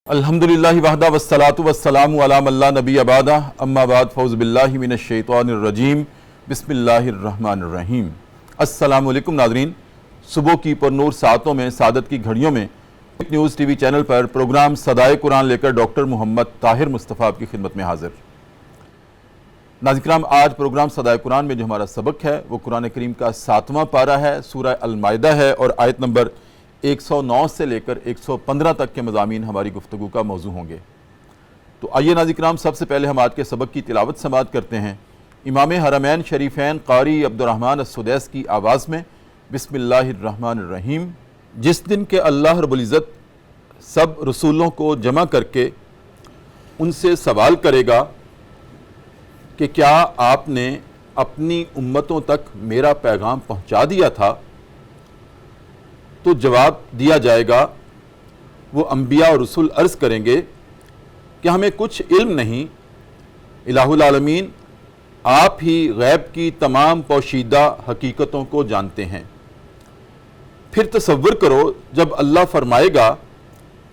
الحمدللہ وحدہ والصلاۃ والسلام علی من لا نبی بعدہ اما بعد فاعوذ باللہ من الشیطان الرجیم بسم اللہ الرحمن الرحیم۔ السلام علیکم ناظرین، صبح کی پر نور ساعتوں میں سعادت کی گھڑیوں میں نیوز ٹی وی چینل پر پروگرام صدائے قرآن لے کر ڈاکٹر محمد طاہر مصطفیٰ آپ کی خدمت میں حاضر۔ ناظرین کرام، آج پروگرام صدائے قرآن میں جو ہمارا سبق ہے وہ قرآن کریم کا 7واں پارہ ہے، سورہ المائدہ ہے اور آیت نمبر 109 سے لے کر 115 تک کے مضامین ہماری گفتگو کا موضوع ہوں گے۔ تو آئیے ناظرین کرام، سب سے پہلے ہم آج کے سبق کی تلاوت سماعت کرتے ہیں امام حرمین شریفین قاری عبد الرحمن السدیس کی آواز میں۔ بسم اللہ الرحمن الرحیم۔ جس دن کہ اللہ رب العزت سب رسولوں کو جمع کر کے ان سے سوال کرے گا کہ کیا آپ نے اپنی امتوں تک میرا پیغام پہنچا دیا تھا، تو جواب دیا جائے گا، وہ انبیاء اور رسول عرض کریں گے کہ ہمیں کچھ علم نہیں، الہ العالمین آپ ہی غیب کی تمام پوشیدہ حقیقتوں کو جانتے ہیں۔ پھر تصور کرو جب اللہ فرمائے گا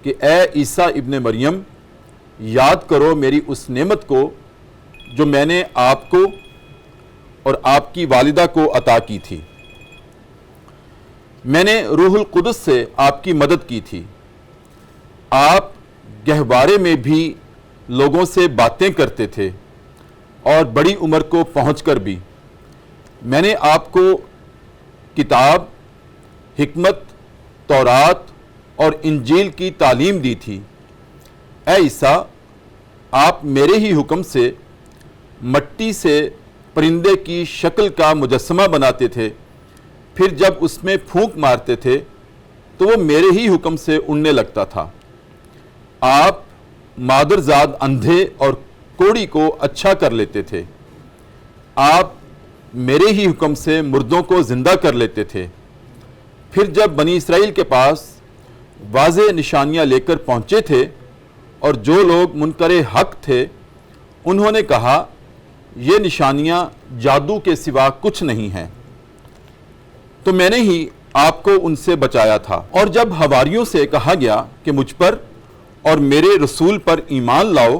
کہ اے عیسیٰ ابن مریم، یاد کرو میری اس نعمت کو جو میں نے آپ کو اور آپ کی والدہ کو عطا کی تھی۔ میں نے روح القدس سے آپ کی مدد کی تھی، آپ گہوارے میں بھی لوگوں سے باتیں کرتے تھے اور بڑی عمر کو پہنچ کر بھی۔ میں نے آپ کو کتاب، حکمت، تورات اور انجیل کی تعلیم دی تھی۔ اے عیسیٰ، آپ میرے ہی حکم سے مٹی سے پرندے کی شکل کا مجسمہ بناتے تھے، پھر جب اس میں پھونک مارتے تھے تو وہ میرے ہی حکم سے اڑنے لگتا تھا۔ آپ مادرزاد اندھے اور کوڑی کو اچھا کر لیتے تھے، آپ میرے ہی حکم سے مردوں کو زندہ کر لیتے تھے۔ پھر جب بنی اسرائیل کے پاس واضح نشانیاں لے کر پہنچے تھے اور جو لوگ منکر حق تھے انہوں نے کہا یہ نشانیاں جادو کے سوا کچھ نہیں ہیں، تو میں نے ہی آپ کو ان سے بچایا تھا۔ اور جب حواریوں سے کہا گیا کہ مجھ پر اور میرے رسول پر ایمان لاؤ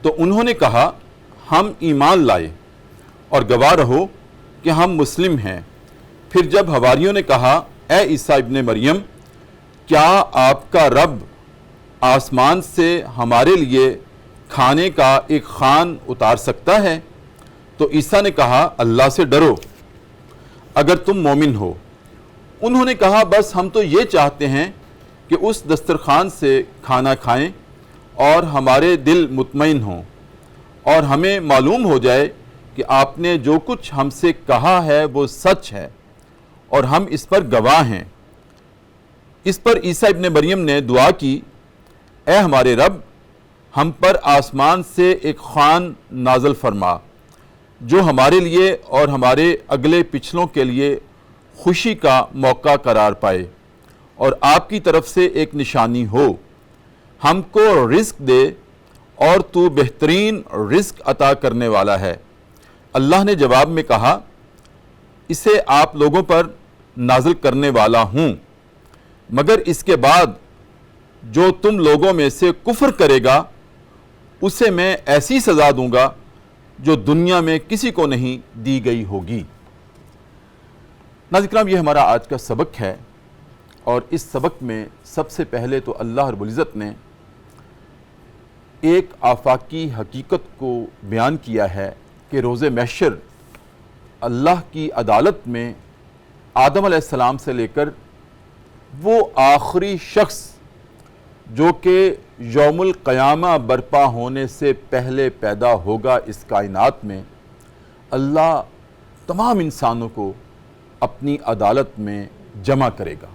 تو انہوں نے کہا ہم ایمان لائے اور گواہ رہو کہ ہم مسلم ہیں۔ پھر جب حواریوں نے کہا اے عیسیٰ ابن مریم، کیا آپ کا رب آسمان سے ہمارے لیے کھانے کا ایک خوان اتار سکتا ہے؟ تو عیسیٰ نے کہا اللہ سے ڈرو اگر تم مومن ہو۔ انہوں نے کہا بس ہم تو یہ چاہتے ہیں کہ اس دسترخوان سے کھانا کھائیں اور ہمارے دل مطمئن ہوں اور ہمیں معلوم ہو جائے کہ آپ نے جو کچھ ہم سے کہا ہے وہ سچ ہے اور ہم اس پر گواہ ہیں۔ اس پر عیسیٰ ابن مریم نے دعا کی، اے ہمارے رب، ہم پر آسمان سے ایک خوان نازل فرما جو ہمارے لیے اور ہمارے اگلے پچھلوں کے لیے خوشی کا موقع قرار پائے اور آپ کی طرف سے ایک نشانی ہو، ہم کو رزق دے اور تو بہترین رزق عطا کرنے والا ہے۔ اللہ نے جواب میں کہا اسے آپ لوگوں پر نازل کرنے والا ہوں، مگر اس کے بعد جو تم لوگوں میں سے کفر کرے گا اسے میں ایسی سزا دوں گا جو دنیا میں کسی کو نہیں دی گئی ہوگی۔ ناظرین کرام، یہ ہمارا آج کا سبق ہے اور اس سبق میں سب سے پہلے تو اللہ رب العزت نے ایک آفاقی حقیقت کو بیان کیا ہے کہ روز محشر اللہ کی عدالت میں آدم علیہ السلام سے لے کر وہ آخری شخص جو کہ یوم القیامہ برپا ہونے سے پہلے پیدا ہوگا اس کائنات میں، اللہ تمام انسانوں کو اپنی عدالت میں جمع کرے گا۔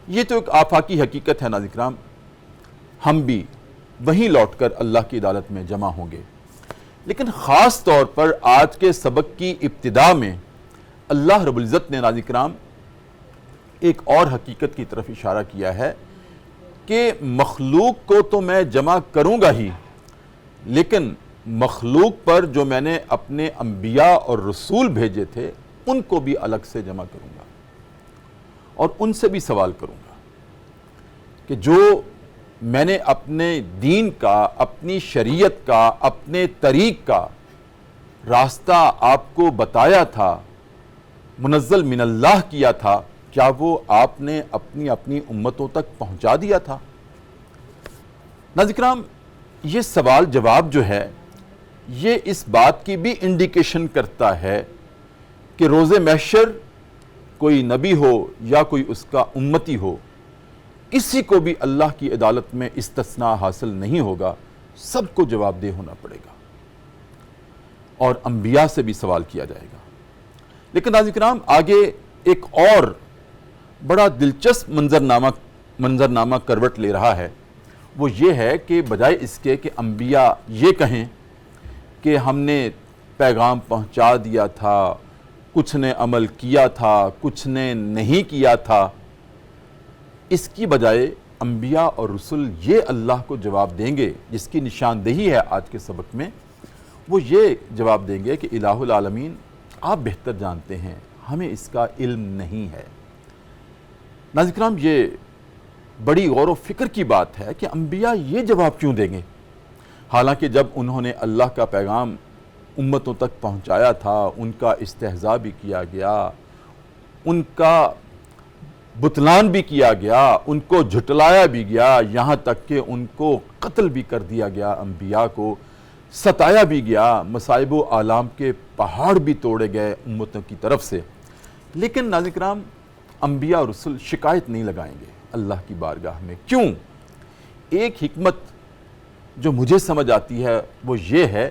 یہ تو ایک آفاقی حقیقت ہے ناظرین کرام، ہم بھی وہیں لوٹ کر اللہ کی عدالت میں جمع ہوں گے۔ لیکن خاص طور پر آج کے سبق کی ابتدا میں اللہ رب العزت نے ناظرین کرام ایک اور حقیقت کی طرف اشارہ کیا ہے کہ مخلوق کو تو میں جمع کروں گا ہی، لیکن مخلوق پر جو میں نے اپنے انبیاء اور رسول بھیجے تھے ان کو بھی الگ سے جمع کروں گا اور ان سے بھی سوال کروں گا کہ جو میں نے اپنے دین کا، اپنی شریعت کا، اپنے طریق کا راستہ آپ کو بتایا تھا، منزل من اللہ کیا تھا، کیا وہ آپ نے اپنی اپنی امتوں تک پہنچا دیا تھا؟ ناظرین کرام، یہ سوال جواب جو ہے یہ اس بات کی بھی انڈیکیشن کرتا ہے کہ روز محشر کوئی نبی ہو یا کوئی اس کا امتی ہو، کسی کو بھی اللہ کی عدالت میں استثناء حاصل نہیں ہوگا، سب کو جواب دہ ہونا پڑے گا اور انبیاء سے بھی سوال کیا جائے گا۔ لیکن ناظرین کرام، آگے ایک اور بڑا دلچسپ منظرنامہ کروٹ لے رہا ہے، وہ یہ ہے کہ بجائے اس کے کہ انبیاء یہ کہیں کہ ہم نے پیغام پہنچا دیا تھا، کچھ نے عمل کیا تھا، کچھ نے نہیں کیا تھا، اس کی بجائے انبیاء اور رسل یہ اللہ کو جواب دیں گے، جس کی نشاندہی ہے آج کے سبق میں، وہ یہ جواب دیں گے کہ الہ العالمین آپ بہتر جانتے ہیں، ہمیں اس کا علم نہیں ہے۔ ناظرین کرام، یہ بڑی غور و فکر کی بات ہے کہ انبیاء یہ جواب کیوں دیں گے، حالانکہ جب انہوں نے اللہ کا پیغام امتوں تک پہنچایا تھا، ان کا استہزاء بھی کیا گیا، ان کا بتلان بھی کیا گیا، ان کو جھٹلایا بھی گیا، یہاں تک کہ ان کو قتل بھی کر دیا گیا، انبیاء کو ستایا بھی گیا، مصائب و آلام کے پہاڑ بھی توڑے گئے امتوں کی طرف سے۔ لیکن ناظرین کرام، انبیاء اور رسل شکایت نہیں لگائیں گے اللہ کی بارگاہ میں۔ کیوں؟ ایک حکمت جو مجھے سمجھ آتی ہے وہ یہ ہے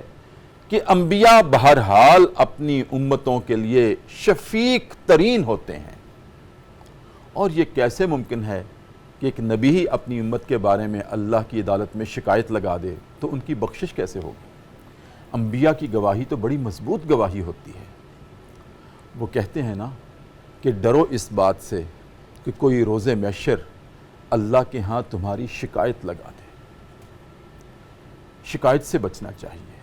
کہ انبیاء بہرحال اپنی امتوں کے لیے شفیق ترین ہوتے ہیں، اور یہ کیسے ممکن ہے کہ ایک نبی ہی اپنی امت کے بارے میں اللہ کی عدالت میں شکایت لگا دے تو ان کی بخشش کیسے ہوگی؟ انبیاء کی گواہی تو بڑی مضبوط گواہی ہوتی ہے۔ وہ کہتے ہیں نا کہ ڈرو اس بات سے کہ کوئی روز محشر اللہ کے ہاں تمہاری شکایت لگا دے۔ شکایت سے بچنا چاہیے،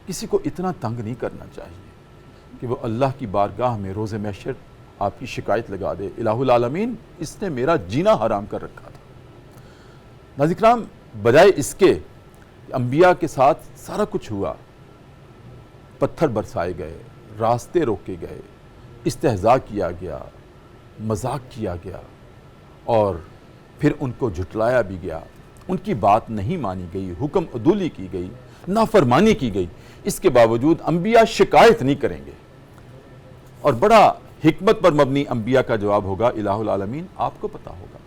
کسی کو اتنا تنگ نہیں کرنا چاہیے کہ وہ اللہ کی بارگاہ میں روز محشر آپ کی شکایت لگا دے، الہ العالمین اس نے میرا جینا حرام کر رکھا تھا۔ ناظرین کرام، بجائے اس کے انبیاء کے ساتھ سارا کچھ ہوا، پتھر برسائے گئے، راستے روکے گئے، استہزاء کیا گیا، مذاق کیا گیا، اور پھر ان کو جھٹلایا بھی گیا، ان کی بات نہیں مانی گئی، حکم عدولی کی گئی، نافرمانی کی گئی، اس کے باوجود انبیاء شکایت نہیں کریں گے، اور بڑا حکمت پر مبنی انبیاء کا جواب ہوگا الہ العالمین آپ کو پتا ہوگا۔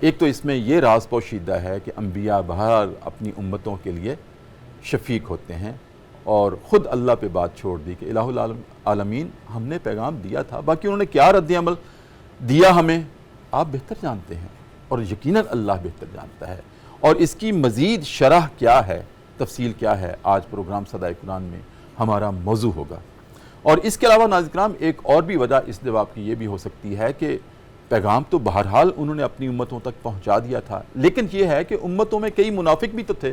ایک تو اس میں یہ راز پوشیدہ ہے کہ انبیاء بہرحال اپنی امتوں کے لیے شفیق ہوتے ہیں، اور خود اللہ پہ بات چھوڑ دی کہ الہ العالمین ہم نے پیغام دیا تھا، باقی انہوں نے کیا رد عمل دیا ہمیں آپ بہتر جانتے ہیں، اور یقیناً اللہ بہتر جانتا ہے۔ اور اس کی مزید شرح کیا ہے، تفصیل کیا ہے، آج پروگرام صدائے قرآن میں ہمارا موضوع ہوگا۔ اور اس کے علاوہ ناظرین کرام، ایک اور بھی وجہ اس جواب کی یہ بھی ہو سکتی ہے کہ پیغام تو بہرحال انہوں نے اپنی امتوں تک پہنچا دیا تھا، لیکن یہ ہے کہ امتوں میں کئی منافق بھی تو تھے،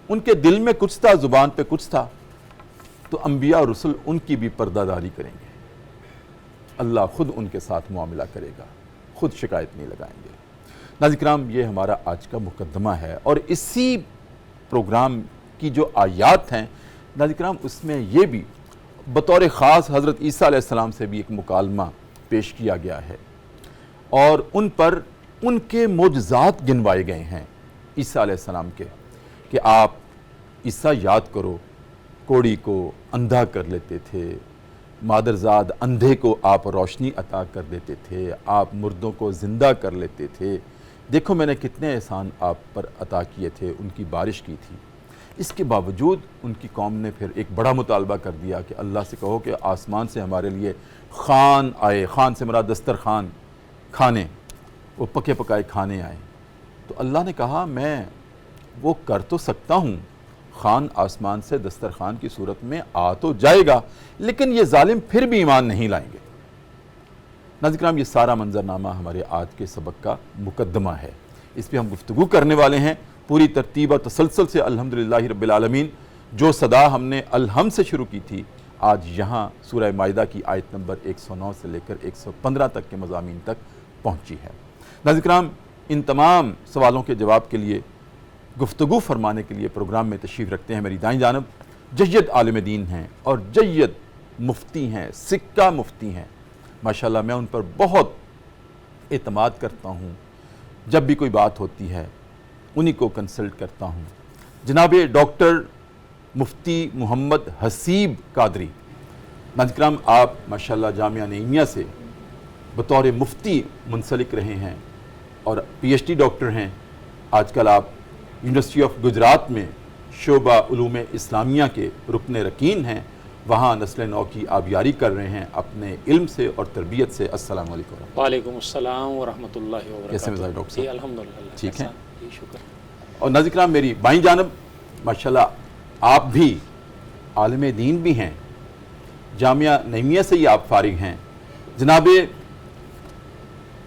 ان کے دل میں کچھ تھا، زبان پہ کچھ تھا، تو انبیاء اور رسل ان کی بھی پردہ داری کریں گے، اللہ خود ان کے ساتھ معاملہ کرے گا، خود شکایت نہیں لگائیں گے۔ ناظرین کرام، یہ ہمارا آج کا مقدمہ ہے، اور اسی پروگرام کی جو آیات ہیں ناظرین کرام، اس میں یہ بھی بطور خاص حضرت عیسیٰ علیہ السلام سے بھی ایک مکالمہ پیش کیا گیا ہے، اور ان پر ان کے معجزات گنوائے گئے ہیں عیسیٰ علیہ السلام کے، کہ آپ عیسیٰ یاد کرو، کوڑی کو اندھا کر لیتے تھے، مادرزاد اندھے کو آپ روشنی عطا کر دیتے تھے، آپ مردوں کو زندہ کر لیتے تھے، دیکھو میں نے کتنے احسان آپ پر عطا کیے تھے، ان کی بارش کی تھی۔ اس کے باوجود ان کی قوم نے پھر ایک بڑا مطالبہ کر دیا کہ اللہ سے کہو کہ آسمان سے ہمارے لیے خوان آئے، خوان سے مراد دسترخوان، کھانے، وہ پکے پکائے کھانے آئے۔ تو اللہ نے کہا میں وہ کر تو سکتا ہوں، خوان آسمان سے دسترخوان کی صورت میں آ تو جائے گا، لیکن یہ ظالم پھر بھی ایمان نہیں لائیں گے۔ ناظرین کرام، یہ سارا منظرنامہ ہمارے آج کے سبق کا مقدمہ ہے، اس پہ ہم گفتگو کرنے والے ہیں پوری ترتیب و تسلسل سے الحمدللہ رب العالمین۔ جو صدا ہم نے الحمد سے شروع کی تھی، آج یہاں سورہ مائدہ کی آیت نمبر 109 سے لے کر 115 تک کے مضامین تک پہنچی ہے۔ ناظرین کرام، ان تمام سوالوں کے جواب کے لیے گفتگو فرمانے کے لیے پروگرام میں تشریف رکھتے ہیں میری دائیں جانب جید عالم دین ہیں اور جید مفتی ہیں، سکہ مفتی ہیں، ماشاءاللہ میں ان پر بہت اعتماد کرتا ہوں، جب بھی کوئی بات ہوتی ہے انہی کو کنسلٹ کرتا ہوں۔ جناب ڈاکٹر مفتی محمد حسیب قادری، ناظرین کرام، آپ ماشاءاللہ جامعہ نعیمیہ سے بطور مفتی منسلک رہے ہیں اور پی ایچ ڈی ڈاکٹر ہیں۔ آج کل آپ یونیورسٹی آف گجرات میں شعبہ علوم اسلامیہ کے رکن رکین ہیں، وہاں نسل نو کی آبیاری کر رہے ہیں اپنے علم سے اور تربیت سے۔ السلام علیکم۔ وعلیکم السلام ورحمۃ اللہ وبرکاتہ۔ کیسے مزاج ڈاکٹر صاحب؟ جی الحمدللہ ٹھیک ہیں؟ جی شکر۔ اور ناظرین کرام، میری بائیں جانب ماشاءاللہ آپ بھی عالم دین بھی ہیں، جامعہ نعیمیہ سے ہی آپ فارغ ہیں، جناب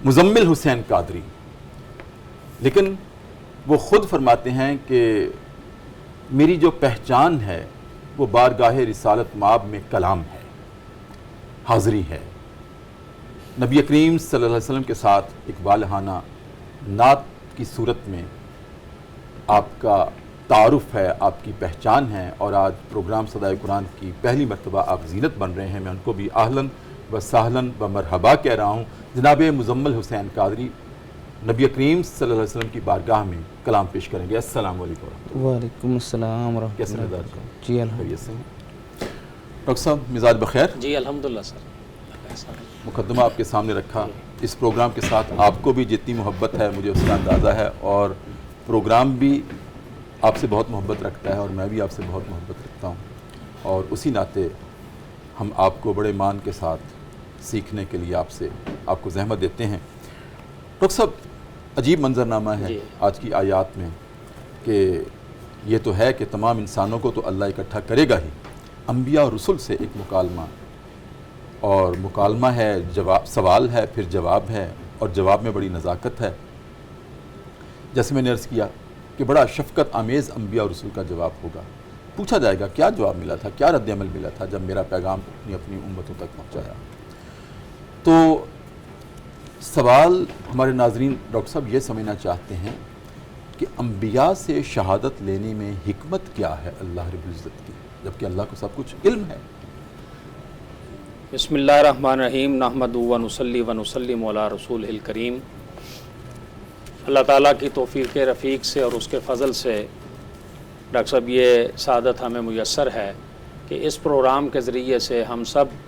مزمل حسین قادری، لیکن وہ خود فرماتے ہیں کہ میری جو پہچان ہے وہ بارگاہ رسالت مآب میں کلام ہے، حاضری ہے۔ نبی کریم صلی اللہ علیہ وسلم کے ساتھ اقبالہانہ نعت کی صورت میں آپ کا تعارف ہے، آپ کی پہچان ہے، اور آج پروگرام صدائے قرآن کی پہلی مرتبہ آپ زینت بن رہے ہیں۔ میں ان کو بھی اہلاً و سہلاً و مرحبا کہہ رہا ہوں۔ جناب مزمل حسین قادری نبی کریم صلی اللہ علیہ وسلم کی بارگاہ میں کلام پیش کریں گے۔ السلام علیکم۔ وعلیکم السلام ورحمۃ کیسے اللہ مزاج؟ وبرکاتہ۔ جی خیریت سے ہیں؟ ڈاکٹر صاحب مزاج بخیر؟ جی الحمدللہ سر۔ مقدمہ آپ کے سامنے رکھا، اس پروگرام کے ساتھ آپ کو بھی جتنی محبت ہے مجھے اس کا اندازہ ہے، اور پروگرام بھی آپ سے بہت محبت رکھتا ہے اور میں بھی آپ سے بہت محبت رکھتا ہوں، اور اسی ناطے ہم آپ کو بڑے مان کے ساتھ سیکھنے کے لیے آپ کو زحمت دیتے ہیں۔ ڈاکٹر صاحب عجیب منظرنامہ ہے جی آج کی آیات میں کہ یہ تو ہے کہ تمام انسانوں کو تو اللہ اکٹھا کرے گا ہی، انبیاء اور رسل سے ایک مکالمہ، اور مکالمہ ہے، سوال ہے، پھر جواب ہے، اور جواب میں بڑی نزاکت ہے۔ جیسے میں نے عرض کیا کہ بڑا شفقت آمیز انبیاء اور رسول کا جواب ہوگا، پوچھا جائے گا کیا جواب ملا تھا، کیا رد عمل ملا تھا جب میرا پیغام اپنی امتوں تک پہنچایا۔ تو سوال ہمارے ناظرین ڈاکٹر صاحب یہ سمجھنا چاہتے ہیں کہ انبیاء سے شہادت لینے میں حکمت کیا ہے اللہ رب العزت کی، جبکہ اللہ کو سب کچھ علم ہے۔ بسم اللہ الرحمن الرحیم، نحمدہ و نصلی و نسلم علی رسولہ الکریم۔ اللہ تعالیٰ کی توفیق رفیق سے اور اس کے فضل سے ڈاکٹر صاحب یہ سعادت ہمیں میسر ہے کہ اس پروگرام کے ذریعے سے ہم سب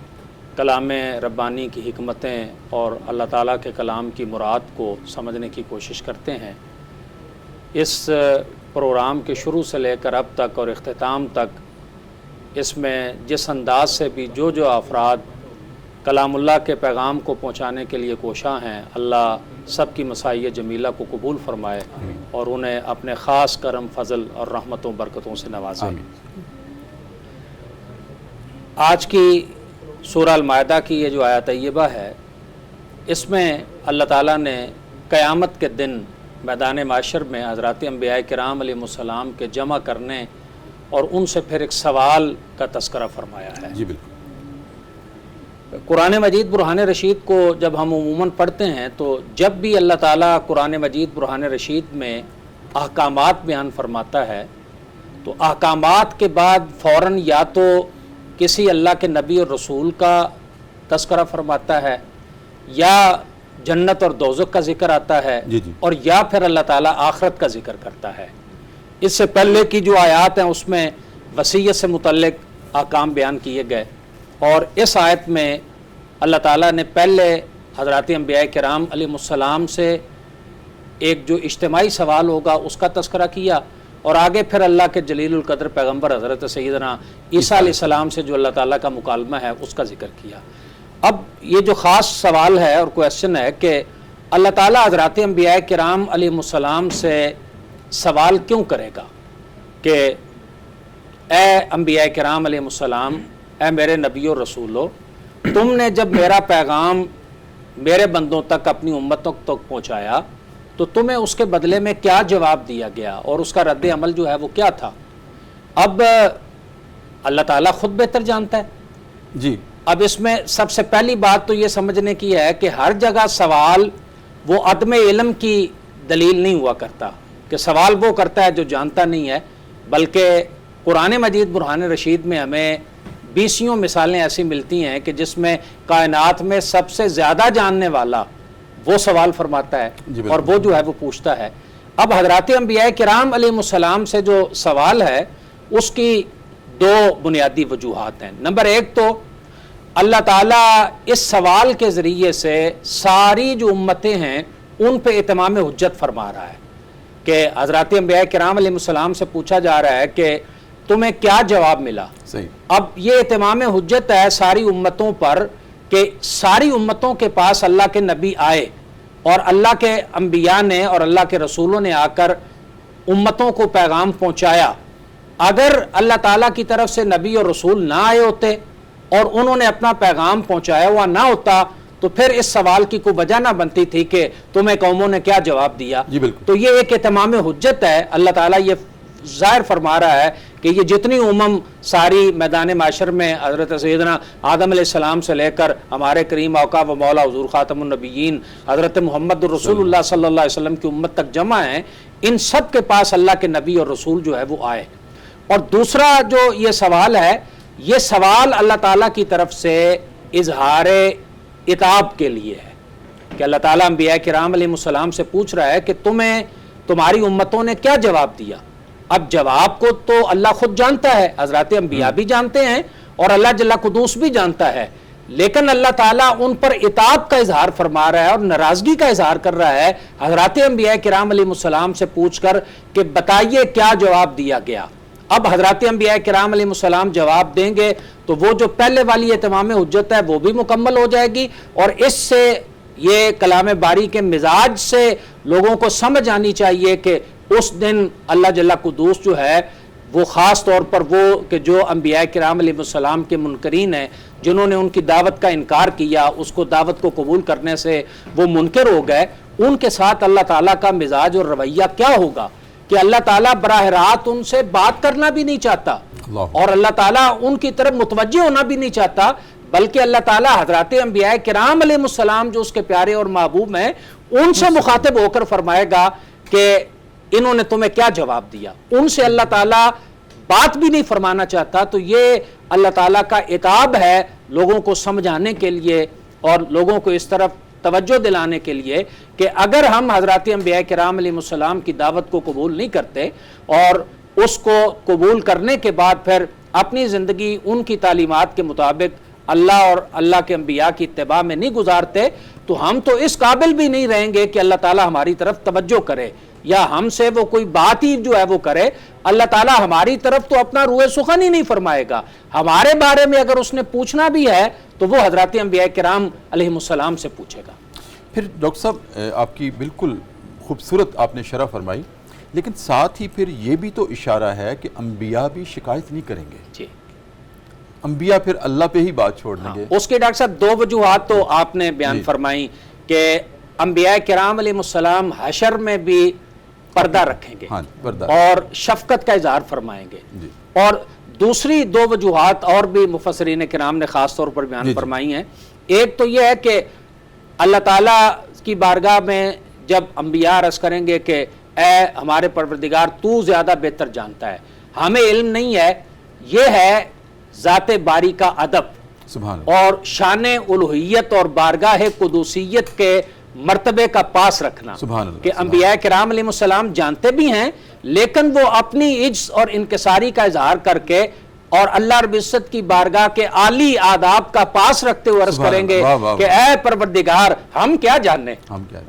کلام ربانی کی حکمتیں اور اللہ تعالیٰ کے کلام کی مراد کو سمجھنے کی کوشش کرتے ہیں۔ اس پروگرام کے شروع سے لے کر اب تک اور اختتام تک اس میں جس انداز سے بھی جو افراد کلام اللہ کے پیغام کو پہنچانے کے لیے کوشاں ہیں، اللہ سب کی مساعی جمیلہ کو قبول فرمائے اور انہیں اپنے خاص کرم، فضل اور رحمتوں برکتوں سے نوازے۔ آج کی سورہ المائدہ کی یہ جو آیت طیبہ ہے، اس میں اللہ تعالیٰ نے قیامت کے دن میدان معاشر میں حضرات انبیاء کرام علیہ السلام کے جمع کرنے اور ان سے پھر ایک سوال کا تذکرہ فرمایا ہے۔ جی بالکل۔ قرآن مجید برہان رشید کو جب ہم عموماً پڑھتے ہیں تو جب بھی اللہ تعالیٰ قرآن مجید برہان رشید میں احکامات بیان فرماتا ہے تو احکامات کے بعد فوراً یا تو کسی اللہ کے نبی اور رسول کا تذکرہ فرماتا ہے، یا جنت اور دوزخ کا ذکر آتا ہے، اور یا پھر اللہ تعالیٰ آخرت کا ذکر کرتا ہے۔ اس سے پہلے کی جو آیات ہیں اس میں وصیت سے متعلق احکام بیان کیے گئے، اور اس آیت میں اللہ تعالیٰ نے پہلے حضرات انبیاء کرام علیہ السلام سے ایک جو اجتماعی سوال ہوگا اس کا تذکرہ کیا، اور آگے پھر اللہ کے جلیل القدر پیغمبر حضرت سیدنا عیسیٰ علیہ السلام سے جو اللہ تعالیٰ کا مکالمہ ہے اس کا ذکر کیا۔ اب یہ جو خاص سوال ہے اور کویسچن ہے کہ اللہ تعالیٰ حضرات انبیاء کرام علیہ السلام سے سوال کیوں کرے گا کہ اے انبیاء کرام علیہ السلام، اے میرے نبی و رسولو، تم نے جب میرا پیغام میرے بندوں تک، اپنی امتوں تک پہنچایا تو تمہیں اس کے بدلے میں کیا جواب دیا گیا اور اس کا رد عمل جو ہے وہ کیا تھا؟ اب اللہ تعالیٰ خود بہتر جانتا ہے۔ جی اب اس میں سب سے پہلی بات تو یہ سمجھنے کی ہے کہ ہر جگہ سوال وہ عدم علم کی دلیل نہیں ہوا کرتا کہ سوال وہ کرتا ہے جو جانتا نہیں ہے، بلکہ قرآن مجید برہان رشید میں ہمیں بیسیوں مثالیں ایسی ملتی ہیں کہ جس میں کائنات میں سب سے زیادہ جاننے والا وہ سوال فرماتا ہے اور وہ جو ہے وہ پوچھتا ہے۔ اب حضرات انبیاء کرام علیہ السلام سے جو سوال ہے اس کی دو بنیادی وجوہات ہیں۔ نمبر ایک تو اللہ تعالیٰ اس سوال کے ذریعے سے ساری جو امتیں ہیں ان پہ اتمام حجت فرما رہا ہے کہ حضرات انبیاء کرام علیہ السلام سے پوچھا جا رہا ہے کہ تمہیں کیا جواب ملا۔ صحیح۔ اب یہ اتمام حجت ہے ساری امتوں پر کہ ساری امتوں کے پاس اللہ کے نبی آئے اور اللہ کے انبیاء نے اور اللہ کے رسولوں نے آ کر امتوں کو پیغام پہنچایا۔ اگر اللہ تعالیٰ کی طرف سے نبی اور رسول نہ آئے ہوتے اور انہوں نے اپنا پیغام پہنچایا ہوا نہ ہوتا تو پھر اس سوال کی کوئی وجہ نہ بنتی تھی کہ تمہیں قوموں نے کیا جواب دیا۔ جی بالکل۔ تو یہ ایک اتمام حجت ہے۔ اللہ تعالیٰ یہ ظاہر فرما رہا ہے کہ یہ جتنی امم ساری میدان معاشر میں حضرت سیدنا آدم علیہ السلام سے لے کر ہمارے کریم آقا و مولا حضور خاتم النبیین حضرت محمد الرسول اللہ صلی اللہ علیہ وسلم کی امت تک جمع ہیں، ان سب کے پاس اللہ کے نبی اور رسول جو ہے وہ آئے۔ اور دوسرا جو یہ سوال ہے، یہ سوال اللہ تعالیٰ کی طرف سے اظہار عتاب کے لیے ہے کہ اللہ تعالیٰ انبیاء کرام علیہ السلام سے پوچھ رہا ہے کہ تمہیں تمہاری امتوں نے کیا جواب دیا۔ اب جواب کو تو اللہ خود جانتا ہے، حضرات انبیاء بھی جانتے ہیں اور اللہ جل قدوس بھی جانتا ہے، لیکن اللہ تعالیٰ ان پر عتاب کا اظہار فرما رہا ہے اور ناراضگی کا اظہار کر رہا ہے حضرات انبیاء کرام علیہ السلام سے پوچھ کر کہ بتائیے کیا جواب دیا گیا۔ اب حضرات انبیاء کرام علیہ السلام جواب دیں گے تو وہ جو پہلے والی اتمام حجت ہے وہ بھی مکمل ہو جائے گی، اور اس سے یہ کلام باری کے مزاج سے لوگوں کو سمجھ آنی چاہیے کہ اس دن اللہ جل قدوس جو ہے وہ خاص طور پر وہ کہ جو انبیاء کرام علیہ السلام کے منکرین ہیں، جنہوں نے ان کی دعوت کا انکار کیا، اس کو دعوت کو قبول کرنے سے وہ منکر ہو گئے، ان کے ساتھ اللہ تعالیٰ کا مزاج اور رویہ کیا ہوگا کہ اللہ تعالیٰ براہ راست ان سے بات کرنا بھی نہیں چاہتا اور اللہ تعالیٰ ان کی طرف متوجہ ہونا بھی نہیں چاہتا، بلکہ اللہ تعالیٰ حضرات انبیاء کرام علیہ السلام جو اس کے پیارے اور محبوب ہیں ان سے مخاطب ہو کر فرمائے گا کہ انہوں نے تمہیں کیا جواب دیا۔ ان سے اللہ تعالیٰ بات بھی نہیں فرمانا چاہتا، تو یہ اللہ تعالیٰ کا عتاب ہے لوگوں کو سمجھانے کے لیے اور لوگوں کو اس طرف توجہ دلانے کے لیے کہ اگر ہم حضرات انبیاء کرام علیہ السلام کی دعوت کو قبول نہیں کرتے اور اس کو قبول کرنے کے بعد پھر اپنی زندگی ان کی تعلیمات کے مطابق اللہ اور اللہ کے انبیاء کی اتباع میں نہیں گزارتے، تو ہم تو اس قابل بھی نہیں رہیں گے کہ اللہ تعالیٰ ہماری طرف توجہ کرے یا ہم سے وہ کوئی بات ہی جو ہے وہ کرے۔ اللہ تعالیٰ ہماری طرف تو اپنا روح سخن ہی نہیں فرمائے گا، ہمارے بارے میں اگر اس نے پوچھنا بھی ہے تو وہ حضرات انبیاء کرام علیہ السلام سے پوچھے گا۔ پھر ڈاکٹر صاحب آپ کی بالکل خوبصورت آپ نے شرح فرمائی، لیکن ساتھ ہی پھر یہ بھی تو اشارہ ہے کہ انبیاء بھی شکایت نہیں کریں گے، جی انبیاء پھر اللہ پہ ہی بات چھوڑ دیں گے۔ اس کے ڈاکٹر صاحب دو وجوہات تو آپ نے بیان فرمائی کہ انبیاء کرام علیہ السلام حشر میں بھی پردہ رکھیں گے اور شفقت کا اظہار فرمائیں گے، اور دوسری دو وجوہات اور بھی مفسرین کرام نے خاص طور پر بیان فرمائی ہیں۔ ایک تو یہ ہے کہ اللہ تعالیٰ کی بارگاہ میں جب انبیاء عرض کریں گے کہ اے ہمارے پروردگار تو زیادہ بہتر جانتا ہے، ہمیں علم نہیں ہے، یہ ہے ذات باری کا ادب اور شان الوہیت اور بارگاہ قدوسیت کے مرتبے کا پاس رکھنا کہ انبیاء کرام علیہ السلام جانتے بھی ہیں لیکن وہ اپنی عجز اور انکساری کا اظہار کر کے اور اللہ رب العزت کی بارگاہ کے عالی آداب کا پاس رکھتے ہوئے عرض کریں گے کہ اے پروردگار ہم کیا جاننے،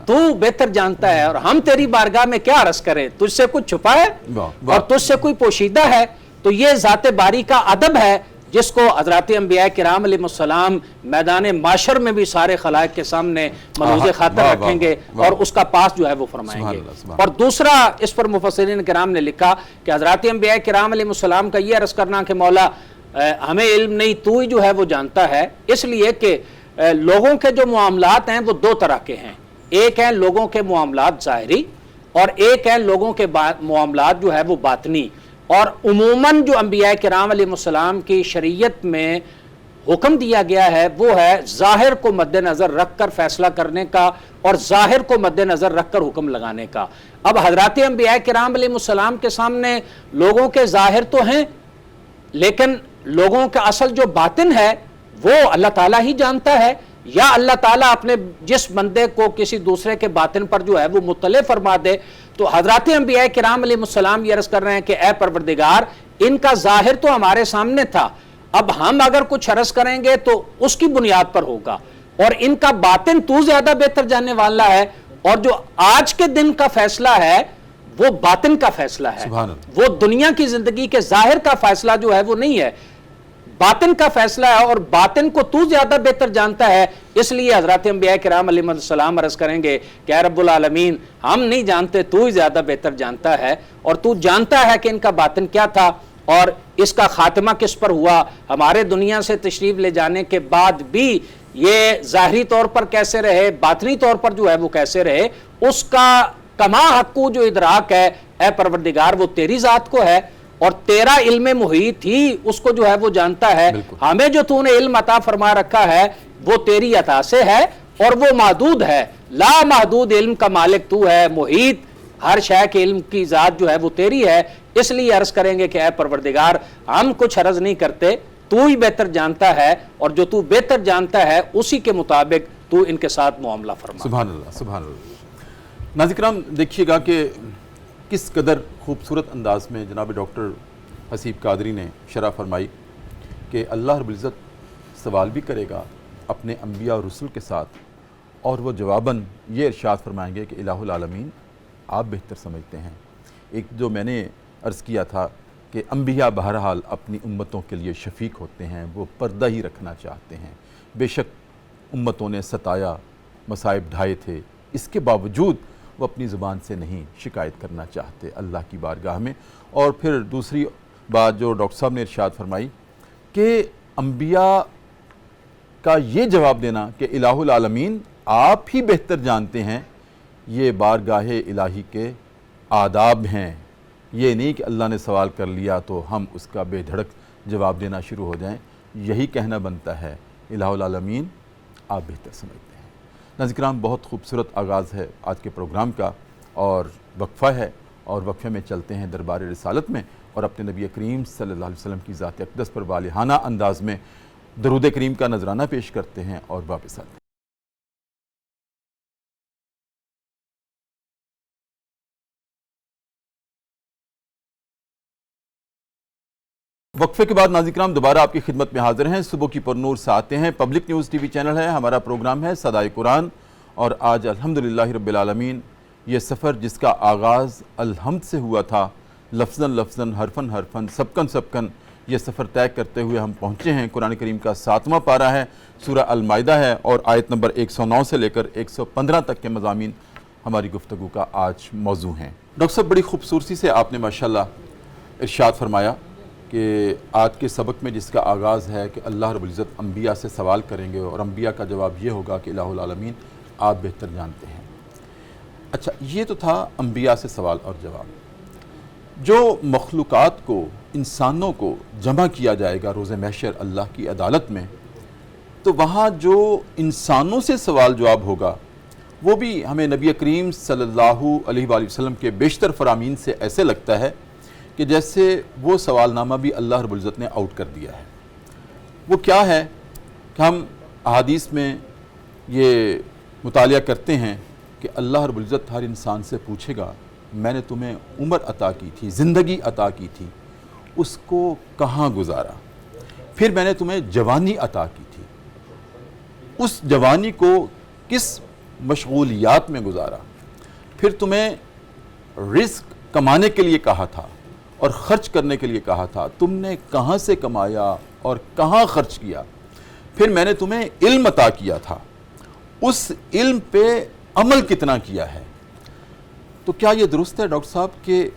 تو بہتر جانتا ہے، اور ہم تیری بارگاہ میں کیا عرض کریں، تجھ سے کچھ چھپا ہے اور تجھ سے کوئی پوشیدہ ہے۔ تو یہ ذات باری کا ادب ہے جس کو حضرات انبیاء کرام علیہ السلام میدان معاشر میں بھی سارے خلائق کے سامنے ملحوظ خاطر رکھیں گے اور اس کا پاس جو ہے وہ فرمائیں گے۔ اور دوسرا اس پر مفسرین کرام نے لکھا کہ حضرات انبیاء کرام علیہ السلام کا یہ عرض کرنا کہ مولا ہمیں علم نہیں، تو ہی جو ہے وہ جانتا ہے، اس لیے کہ لوگوں کے جو معاملات ہیں وہ دو طرح کے ہیں، ایک ہیں لوگوں کے معاملات ظاہری اور ایک ہیں لوگوں کے معاملات جو ہے وہ باطنی۔ اور عموماً جو انبیاء کرام علیہ السلام کی شریعت میں حکم دیا گیا ہے وہ ہے ظاہر کو مد نظر رکھ کر فیصلہ کرنے کا اور ظاہر کو مد نظر رکھ کر حکم لگانے کا۔ اب حضرات انبیاء کرام علیہ السلام کے سامنے لوگوں کے ظاہر تو ہیں، لیکن لوگوں کا اصل جو باطن ہے وہ اللہ تعالیٰ ہی جانتا ہے، یا اللہ تعالیٰ اپنے جس بندے کو کسی دوسرے کے باطن پر جو ہے وہ مطلع فرما دے۔ تو حضرات انبیاء کرام علیہ السلام یہ عرض کر رہے ہیں کہ اے پروردگار ان کا ظاہر تو ہمارے سامنے تھا، اب ہم اگر کچھ عرض کریں گے تو اس کی بنیاد پر ہوگا، اور ان کا باطن تو زیادہ بہتر جاننے والا ہے، اور جو آج کے دن کا فیصلہ ہے وہ باطن کا فیصلہ ہے، سبحان اللہ۔ وہ دنیا کی زندگی کے ظاہر کا فیصلہ جو ہے وہ نہیں ہے، باطن کا فیصلہ ہے، اور باطن کو تو زیادہ بہتر جانتا ہے۔ اس لیے حضرات انبیاء کرام علیہ السلام عرض کریں گے کہ اے رب العالمین ہم نہیں جانتے، تو ہی زیادہ بہتر جانتا ہے، اور تو جانتا ہے کہ ان کا باطن کیا تھا اور اس کا خاتمہ کس پر ہوا، ہمارے دنیا سے تشریف لے جانے کے بعد بھی یہ ظاہری طور پر کیسے رہے، باطنی طور پر جو ہے وہ کیسے رہے، اس کا کما حقو جو ادراک ہے اے پروردگار وہ تیری ذات کو ہے، اور تیرا علم محیط ہی اس کو جو ہے وہ جانتا ہے۔ ہمیں جو تو نے علم عطا فرما رکھا ہے وہ تیری عطا سے ہے، اور وہ محدود ہے، لا محدود علم کا مالک تو ہے، محیط ہر شے کے علم کی ذات جو ہے وہ تیری ہے۔ اس لیے عرض کریں گے کہ اے پروردگار ہم کچھ عرض نہیں کرتے، تو ہی بہتر جانتا ہے، اور جو تو بہتر جانتا ہے اسی کے مطابق تو ان کے ساتھ معاملہ فرما۔ سبحان اللہ، سبحان اللہ۔ ناظرین کرام دیکھیے گا کہ کس قدر خوبصورت انداز میں جناب ڈاکٹر حسیب قادری نے شرح فرمائی کہ اللہ رب العزت سوال بھی کرے گا اپنے انبیاء اور رسول کے ساتھ، اور وہ جواباً یہ ارشاد فرمائیں گے کہ الہ العالمین آپ بہتر سمجھتے ہیں۔ ایک جو میں نے عرض کیا تھا کہ انبیاء بہرحال اپنی امتوں کے لیے شفیق ہوتے ہیں، وہ پردہ ہی رکھنا چاہتے ہیں، بے شک امتوں نے ستایا، مصائب ڈھائے تھے، اس کے باوجود وہ اپنی زبان سے نہیں شکایت کرنا چاہتے اللہ کی بارگاہ میں۔ اور پھر دوسری بات جو ڈاکٹر صاحب نے ارشاد فرمائی کہ انبیاء کا یہ جواب دینا کہ الہ العالمین آپ ہی بہتر جانتے ہیں، یہ بارگاہ الہی کے آداب ہیں۔ یہ نہیں کہ اللہ نے سوال کر لیا تو ہم اس کا بے دھڑک جواب دینا شروع ہو جائیں، یہی کہنا بنتا ہے الہ العالمین آپ بہتر سمجھتے ہیں۔ ناظرین کرام بہت خوبصورت آغاز ہے آج کے پروگرام کا، اور وقفہ ہے، اور وقفے میں چلتے ہیں دربار رسالت میں، اور اپنے نبی کریم صلی اللہ علیہ وسلم کی ذات اقدس پر والہانہ انداز میں درود کریم کا نذرانہ پیش کرتے ہیں اور واپس آتے ہیں۔ وقفے کے بعد ناظرین کرام دوبارہ آپ کی خدمت میں حاضر ہیں۔ صبح کی پرنور سے آتے ہیں، public news T V channel ہے، ہمارا پروگرام ہے صدائے قرآن، اور آج الحمدللہ رب العالمین یہ سفر جس کا آغاز الحمد سے ہوا تھا، لفظاً لفظاً حرفاً حرفاً سبقاً سبقاً یہ سفر طے کرتے ہوئے ہم پہنچے ہیں۔ قرآن کریم کا 7واں پارہ ہے، سورہ المائدہ ہے، اور آیت نمبر 109 سے لے کر 115 تک کے مضامین ہماری گفتگو کا آج موضوع ہیں۔ ڈاکٹر صاحب بڑی خوبصورتی سے آپ نے ماشاءاللہ ارشاد فرمایا کہ آج کے سبق میں جس کا آغاز ہے کہ اللہ رب العزت انبیاء سے سوال کریں گے، اور انبیاء کا جواب یہ ہوگا کہ الہ العالمین آپ بہتر جانتے ہیں۔ اچھا، یہ تو تھا انبیاء سے سوال اور جواب۔ جو مخلوقات کو، انسانوں کو جمع کیا جائے گا روز محشر اللہ کی عدالت میں، تو وہاں جو انسانوں سے سوال جواب ہوگا وہ بھی ہمیں نبی کریم صلی اللہ علیہ وآلہ وسلم کے بیشتر فرامین سے ایسے لگتا ہے کہ جیسے وہ سوال نامہ بھی اللہ رب العزت نے آؤٹ کر دیا ہے۔ وہ کیا ہے کہ ہم احادیث میں یہ مطالعہ کرتے ہیں کہ اللہ رب العزت ہر انسان سے پوچھے گا میں نے تمہیں عمر عطا کی تھی، زندگی عطا کی تھی، اس کو کہاں گزارا؟ پھر میں نے تمہیں جوانی عطا کی تھی، اس جوانی کو کس مشغولیات میں گزارا؟ پھر تمہیں رزق کمانے کے لیے کہا تھا اور خرچ کرنے کے لیے کہا تھا، تم نے کہاں سے کمایا اور کہاں خرچ کیا؟ پھر میں نے تمہیں علم عطا کیا تھا، اس علم پہ عمل کتنا کیا ہے؟ تو کیا یہ درست ہے ڈاکٹر صاحب کہ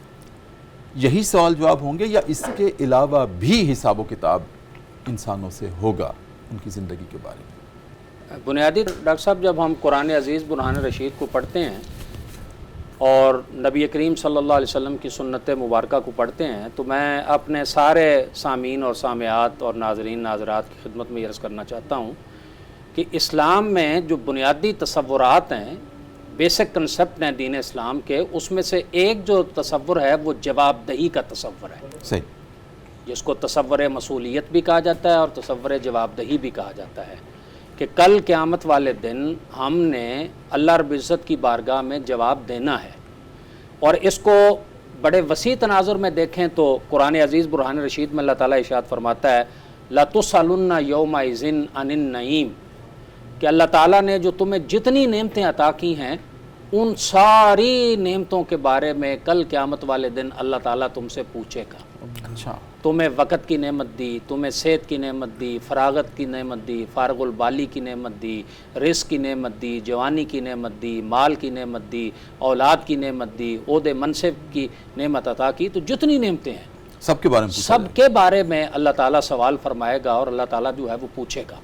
یہی سوال جواب ہوں گے، یا اس کے علاوہ بھی حساب و کتاب انسانوں سے ہوگا ان کی زندگی کے بارے میں؟ بنیادی ڈاکٹر صاحب جب ہم قرآن عزیز برہان رشید کو پڑھتے ہیں اور نبی کریم صلی اللہ علیہ وسلم کی سنت مبارکہ کو پڑھتے ہیں تو میں اپنے سارے سامعین اور سامعات اور ناظرین ناظرات کی خدمت میں عرض کرنا چاہتا ہوں کہ اسلام میں جو بنیادی تصورات ہیں، بیسک کنسپٹ ہیں دین اسلام کے، اس میں سے ایک جو تصور ہے وہ جواب دہی کا تصور ہے، صحیح، جس کو تصور مسئولیت بھی کہا جاتا ہے اور تصور جواب دہی بھی کہا جاتا ہے، کہ کل قیامت والے دن ہم نے اللہ رب العزت کی بارگاہ میں جواب دینا ہے۔ اور اس کو بڑے وسیع تناظر میں دیکھیں تو قرآن عزیز برہان رشید میں اللہ تعالیٰ ارشاد فرماتا ہے لَتُسْأَلُنَّ يَوْمَئِذٍ عَنِ النَّعِيمِ، کہ اللہ تعالیٰ نے جو تمہیں جتنی نعمتیں عطا کی ہیں ان ساری نعمتوں کے بارے میں کل قیامت والے دن اللہ تعالیٰ تم سے پوچھے گا۔ اچھا، تمہیں وقت کی نعمت دی، تمہیں صحت کی نعمت دی، فراغت کی نعمت دی، فارغ البالی کی نعمت دی، رزق کی نعمت دی، جوانی کی نعمت دی، مال کی نعمت دی، اولاد کی نعمت دی، عہدے منصب کی نعمت عطا کی، تو جتنی نعمتیں ہیں سب کے بارے میں سب کے بارے میں اللہ تعالیٰ سوال فرمائے گا اور اللہ تعالیٰ جو ہے وہ پوچھے گا۔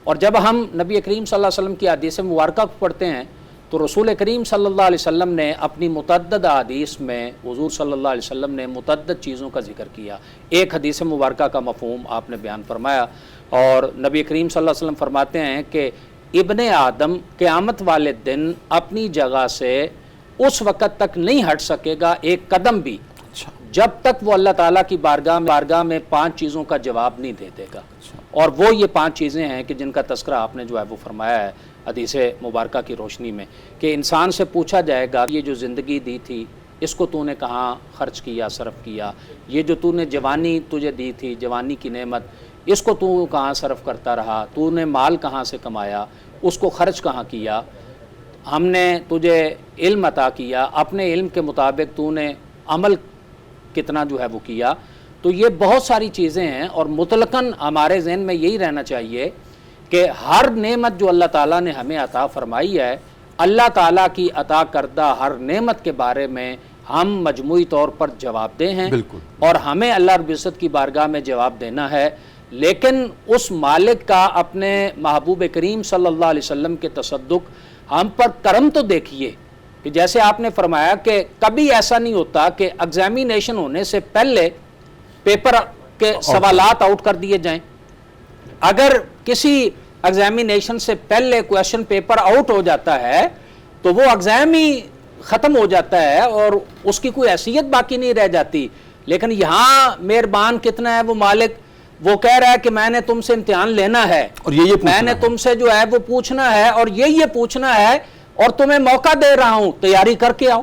اور جب ہم نبی کریم صلی اللہ علیہ وسلم کی حدیث مبارکہ کو پڑھتے ہیں تو رسول کریم صلی اللہ علیہ وسلم نے اپنی متعدد حدیث میں حضور صلی اللہ علیہ وسلم نے متعدد چیزوں کا ذکر کیا۔ ایک حدیث مبارکہ کا مفہوم آپ نے بیان فرمایا، اور نبی کریم صلی اللہ علیہ وسلم فرماتے ہیں کہ ابن آدم قیامت والے دن اپنی جگہ سے اس وقت تک نہیں ہٹ سکے گا ایک قدم بھی جب تک وہ اللہ تعالیٰ کی بارگاہ میں 5 چیزوں کا جواب نہیں دے دے گا۔ اور وہ یہ 5 چیزیں ہیں کہ جن کا تذکرہ آپ نے جو ہے وہ فرمایا ہے حدیث مبارکہ کی روشنی میں، کہ انسان سے پوچھا جائے گا یہ جو زندگی دی تھی اس کو تو نے کہاں خرچ کیا، صرف کیا، یہ جو تو نے جوانی تجھے دی تھی، جوانی کی نعمت، اس کو تو کہاں صرف کرتا رہا، تو نے مال کہاں سے کمایا، اس کو خرچ کہاں کیا، ہم نے تجھے علم عطا کیا، اپنے علم کے مطابق تو نے عمل کتنا جو ہے وہ کیا۔ تو یہ بہت ساری چیزیں ہیں، اور مطلقاً ہمارے ذہن میں یہی رہنا چاہیے کہ ہر نعمت جو اللہ تعالیٰ نے ہمیں عطا فرمائی ہے، اللہ تعالیٰ کی عطا کردہ ہر نعمت کے بارے میں ہم مجموعی طور پر جواب دہ ہیں، اور ہمیں اللہ رب العزت کی بارگاہ میں جواب دینا ہے۔ لیکن اس مالک کا اپنے محبوب کریم صلی اللہ علیہ وسلم کے تصدق ہم پر کرم تو دیکھیے کہ جیسے آپ نے فرمایا کہ کبھی ایسا نہیں ہوتا کہ ایگزامینیشن ہونے سے پہلے پیپر کے سوالات آؤٹ کر دیے جائیں۔ اگر کسی ایگزامینیشن سے پہلے کویشچن پیپر آؤٹ ہو جاتا ہے تو وہ ایگزام ہی ختم ہو جاتا ہے اور اس کی کوئی حیثیت باقی نہیں رہ جاتی۔ لیکن یہاں مہربان کتنا ہے وہ مالک، وہ کہہ رہا ہے کہ میں نے تم سے امتحان لینا ہے اور میں نے تم سے جو ہے وہ پوچھنا ہے اور یہ پوچھنا ہے، اور تمہیں موقع دے رہا ہوں، تیاری کر کے آؤ،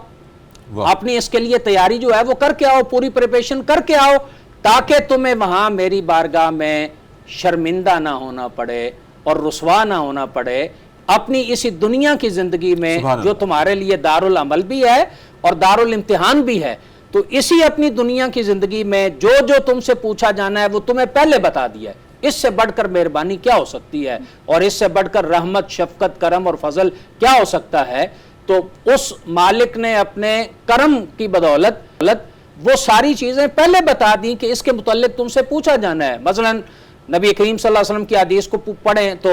اپنی اس کے لیے تیاری جو ہے وہ کر کے آؤ، پوری پریپریشن کر کے آؤ، تاکہ تمہیں وہاں میری بارگاہ میں شرمندہ نہ ہونا پڑے اور رسوا نہ ہونا پڑے اپنی اسی دنیا کی زندگی میں جو تمہارے لیے دارالعمل بھی ہے اور دارالامتحان بھی ہے۔ تو اسی اپنی دنیا کی زندگی میں جو تم سے پوچھا جانا ہے وہ تمہیں پہلے بتا دیا ہے۔ اس سے بڑھ کر مہربانی کیا ہو سکتی ہے، اور اس سے بڑھ کر رحمت، شفقت، کرم اور فضل کیا ہو سکتا ہے؟ تو اس مالک نے اپنے کرم کی بدولت وہ ساری چیزیں پہلے بتا دیں کہ اس کے متعلق تم سے پوچھا جانا ہے۔ مثلا نبی کریم صلی اللہ علیہ وسلم کی حدیث کو پڑھیں تو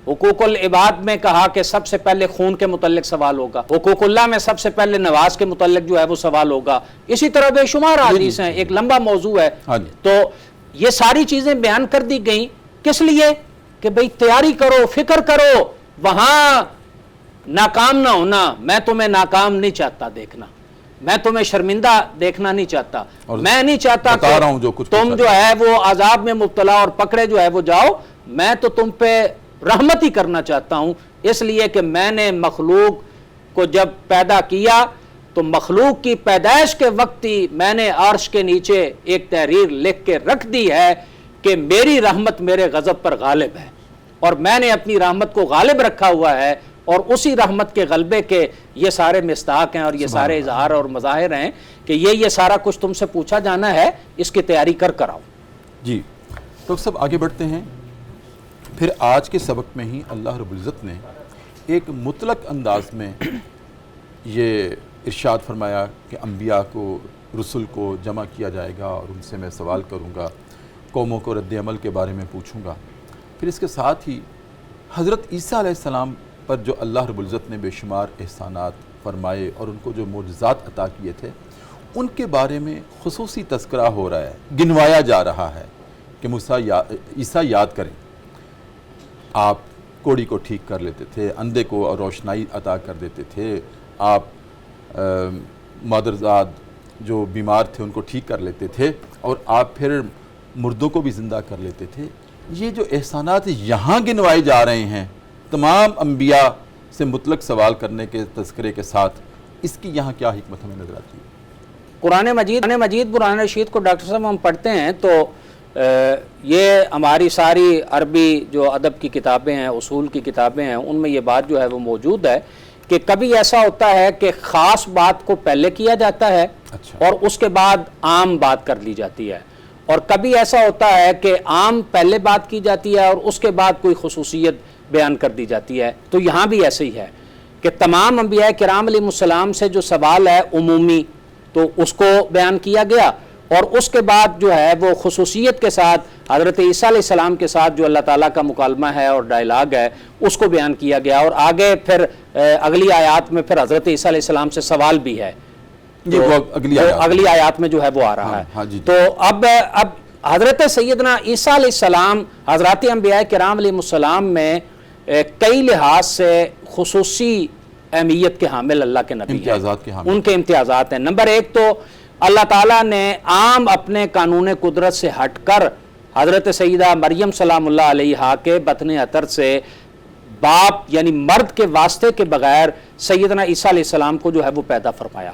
حقوق العباد میں کہا کہ سب سے پہلے خون کے متعلق سوال ہوگا، حقوق اللہ میں سب سے پہلے نواز کے متعلق جو ہے وہ سوال ہوگا، اسی طرح بے شمار حدیث ہیں، ایک لمبا موضوع ہے۔ تو یہ ساری چیزیں بیان کر دی گئیں کس لیے؟ کہ بھئی تیاری کرو، فکر کرو، وہاں ناکام نہ ہونا۔ میں تمہیں ناکام نہیں چاہتا دیکھنا، میں تمہیں شرمندہ دیکھنا نہیں چاہتا، میں نہیں چاہتا کہ تم جو ہے وہ عذاب میں مبتلا اور پکڑے جو ہے وہ جاؤ، میں تو تم پہ رحمت ہی کرنا چاہتا ہوں، اس لیے کہ میں نے مخلوق کو جب پیدا کیا تو مخلوق کی پیدائش کے وقت ہی میں نے عرش کے نیچے ایک تحریر لکھ کے رکھ دی ہے کہ میری رحمت میرے غضب پر غالب ہے، اور میں نے اپنی رحمت کو غالب رکھا ہوا ہے، اور اسی رحمت کے غلبے کے یہ سارے مستحق ہیں اور یہ سارے اظہار اور مظاہر ہیں کہ یہ سارا کچھ تم سے پوچھا جانا ہے، اس کی تیاری کر آؤ۔ جی تو سب آگے بڑھتے ہیں۔ پھر آج کے سبق میں ہی اللہ رب العزت نے ایک مطلق انداز میں یہ ارشاد فرمایا کہ انبیاء کو، رسل کو جمع کیا جائے گا اور ان سے میں سوال کروں گا، قوموں کو رد عمل کے بارے میں پوچھوں گا۔ پھر اس کے ساتھ ہی حضرت عیسیٰ علیہ السلام پر جو اللہ رب العزت نے بے شمار احسانات فرمائے اور ان کو جو معجزات عطا کیے تھے ان کے بارے میں خصوصی تذکرہ ہو رہا ہے، گنوایا جا رہا ہے کہ عیسیٰ یاد کریں، آپ کوڑی کو ٹھیک کر لیتے تھے، اندھے کو روشنائی عطا کر دیتے تھے، آپ مادرزاد جو بیمار تھے ان کو ٹھیک کر لیتے تھے، اور آپ پھر مردوں کو بھی زندہ کر لیتے تھے۔ یہ جو احسانات یہاں گنوائے جا رہے ہیں تمام انبیاء سے مطلق سوال کرنے کے تذکرے کے ساتھ، اس کی یہاں کیا حکمت ہمیں نظر آتی ہے؟ قرآن مجید برہان رشید کو ڈاکٹر صاحب ہم پڑھتے ہیں تو یہ ہماری ساری عربی جو ادب کی کتابیں ہیں، اصول کی کتابیں ہیں، ان میں یہ بات جو ہے وہ موجود ہے کہ کبھی ایسا ہوتا ہے کہ خاص بات کو پہلے کیا جاتا ہے اور اس کے بعد عام بات کر لی جاتی ہے، اور کبھی ایسا ہوتا ہے کہ عام پہلے بات کی جاتی ہے اور اس کے بعد کوئی خصوصیت بیان کر دی جاتی ہے۔ تو یہاں بھی ایسے ہی ہے کہ تمام انبیاء کرام علیہ السلام سے جو سوال ہے عمومی تو اس کو بیان کیا گیا، اور اس کے بعد جو ہے وہ خصوصیت کے ساتھ حضرت عیسیٰ علیہ السلام کے ساتھ جو اللہ تعالیٰ کا مکالمہ ہے اور ڈائلاگ ہے اس کو بیان کیا گیا، اور آگے پھر اگلی آیات میں پھر حضرت عیسیٰ علیہ السلام سے سوال بھی ہے، اگلی آیات میں جو ہے وہ آ رہا ہے۔ تو اب حضرت سیدنا عیسیٰ علیہ السلام حضرات انبیاء کرام علیہ السلام میں کئی لحاظ سے خصوصی اہمیت کے حامل اللہ کے نبی ہیں، ان کے امتیازات ہیں۔ نمبر ایک تو اللہ تعالیٰ نے عام اپنے قانون قدرت سے ہٹ کر حضرت سیدہ مریم سلام اللہ علیہا کے بطن عطر سے باپ یعنی مرد کے واسطے کے بغیر سیدنا عیسیٰ علیہ السلام کو جو ہے وہ پیدا فرمایا،